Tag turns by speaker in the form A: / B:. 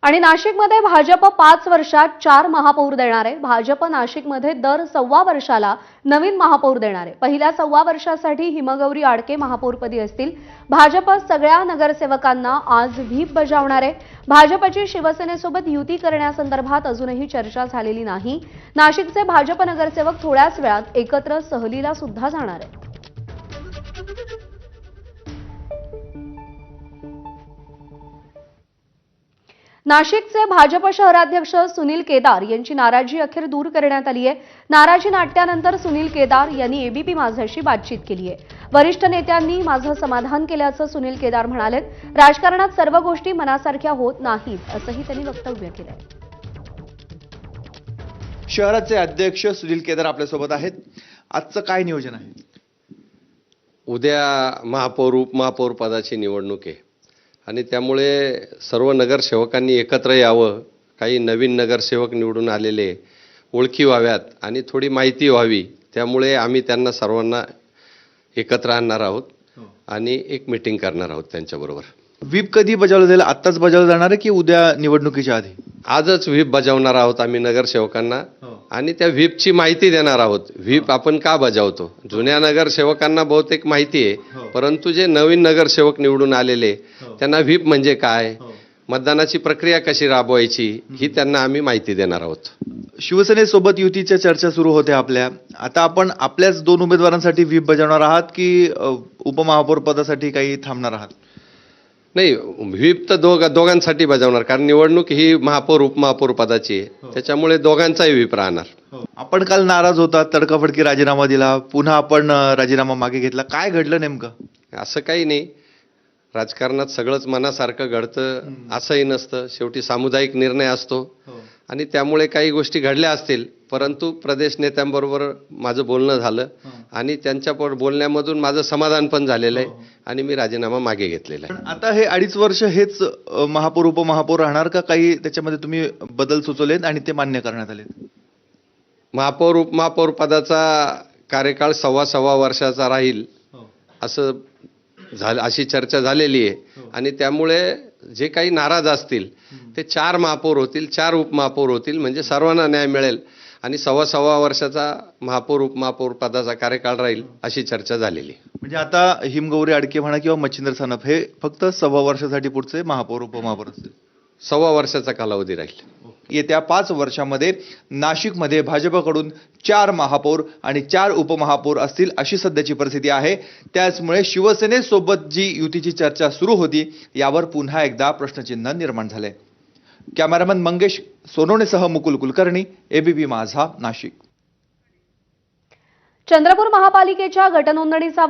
A: आणि नाशिकमध्ये भाजप 5 वर्षात 4 महापौर देणार आहे। भाजप नाशिकमध्ये दर 1.25 वर्षाला नवीन महापौर देणार आहे। पहिल्या 1.25 वर्षासाठी हिमगौरी आडके महापौरपदी असतील। भाजप सगळ्या नगरसेवकांना आज व्हीप बजावणार आहे। भाजपची शिवसेनेसोबत युती करण्यासंदर्भात अजूनही चर्चा झालेली नाही। नाशिकचे भाजप नगरसेवक थोड्याच वेळात एकत्र सहलीला सुद्धा जाणार आहेत। नाशिकचे भाजप शहराध्यक्ष सुनील केदार यांची नाराजी अखेर दूर करण्यात आली आहे। नाराजी नाट्यानंतर सुनील केदार यांनी एबीपी माझाशी बातचीत केली आहे। वरिष्ठ नेत्यांनी माझं समाधान केल्याचं सुनील केदार म्हणाले। राजकारणात सर्व गोष्टी मनासारख्या होत नाहीत असंही त्यांनी वक्तव्य केलंय।
B: शहराचे अध्यक्ष सुनील केदार आपल्यासोबत आहेत। आजचं काय नियोजन आहे?
C: उद्या महापौर उपमहापौर पदाची निवडणूक आहे आणि त्यामुळे सर्व नगरसेवकांनी एकत्र यावं। काही नवीन नगरसेवक निवडून आलेले ओळखी व्हाव्यात आणि थोडी माहिती व्हावी, त्यामुळे आम्ही त्यांना सर्वांना एकत्र आणणार आहोत आणि एक मीटिंग करणार आहोत त्यांच्याबरोबर।
B: व्हीप कधी बजावलं जाईल? आत्ताच बजावलं जाणार आहे की उद्या निवडणुकीच्या आधी?
C: आजच व्हीप बजावणार आहोत आम्ही नगरसेवकांना आणि त्या व्हीपची माहिती देणार आहोत। व्हीप आपण का बजावतो? जुन्या नगरसेवकांना बहुतेक माहिती आहे, परंतु जे नवीन नगरसेवक निवडून आलेले त्यांना व्हीप म्हणजे काय, मतदानाची प्रक्रिया कशी राबवायची ही त्यांना आम्ही माहिती देणार आहोत।
B: शिवसेनेसोबत युतीच्या चर्चा सुरू होत्या आपल्या। आता आपण आपल्याच 2 उमेदवारांसाठी व्हीप बजावणार आहात की उपमहापौर पदासाठी काही थांबणार आहात?
C: नाही, व्हीप तर दोघांसाठी बजावणार, कारण निवडणूक ही महापौर उपमहापौर पदाची आहे, त्याच्यामुळे दोघांचाही व्हीप राहणार।
B: आपण काल नाराज होता, तडकाफडकी राजीनामा दिला, पुन्हा आपण राजीनामा मागे घेतला, काय घडलं नेमकं?
C: असं काही नाही, राजकारणात सगळंच मनासारखं घडतं असंही नसतं। शेवटी सामुदायिक निर्णय असतो आणि त्यामुळे काही गोष्टी घडल्या असतील, परंतु प्रदेश नेत्यांबरोबर माझं बोलणं झालं आणि त्यांच्याबरोबर बोलण्यामधून माझं समाधान पण झालेलं आहे आणि मी राजीनामा मागे घेतलेला आहे।
B: आता हे 2.5 वर्ष हेच महापौर उपमहापौर राहणार का काही त्याच्यामध्ये तुम्ही बदल सुचवलेत आणि ते मान्य करण्यात आले?
C: महापौर उपमहापौर पदाचा कार्यकाळ 1.25 वर्षाचा राहील असं अशी चर्चा झालेली आहे आणि त्यामुळे जे काही नाराज असतील ते 4 महापौर होतील, 4 उपमहापौर होतील, म्हणजे सर्वांना न्याय मिळेल आणि 1.25 वर्षाचा महापौर उपमहापौर पदाचा कार्यकाळ राहील अशी चर्चा झालेली।
B: म्हणजे आता हिमगौरी आडके म्हणा किंवा मच्छिंद्र सानप हे फक्त 1.25 वर्षासाठी पुढचे महापौर उपमहापौर असतील?
C: 1.25 वर्षाचा कालावधी राहील।
B: येत्या 5 वर्षामध्ये नाशिकमध्ये भाजपकडून 4 महापौर आणि 4 उपमहापौर असतील अशी सध्याची परिस्थिती आहे। त्याचमुळे शिवसेनेसोबत जी युतीची चर्चा सुरू होती यावर पुन्हा एकदा प्रश्नचिन्ह निर्माण झाले। कॅमेरामन मंगेश सोनवणेसह मुकुल कुलकर्णी, एबीपी माझा, नाशिक।
A: चंद्रपूर महापालिकेच्या गटनोंदणीचा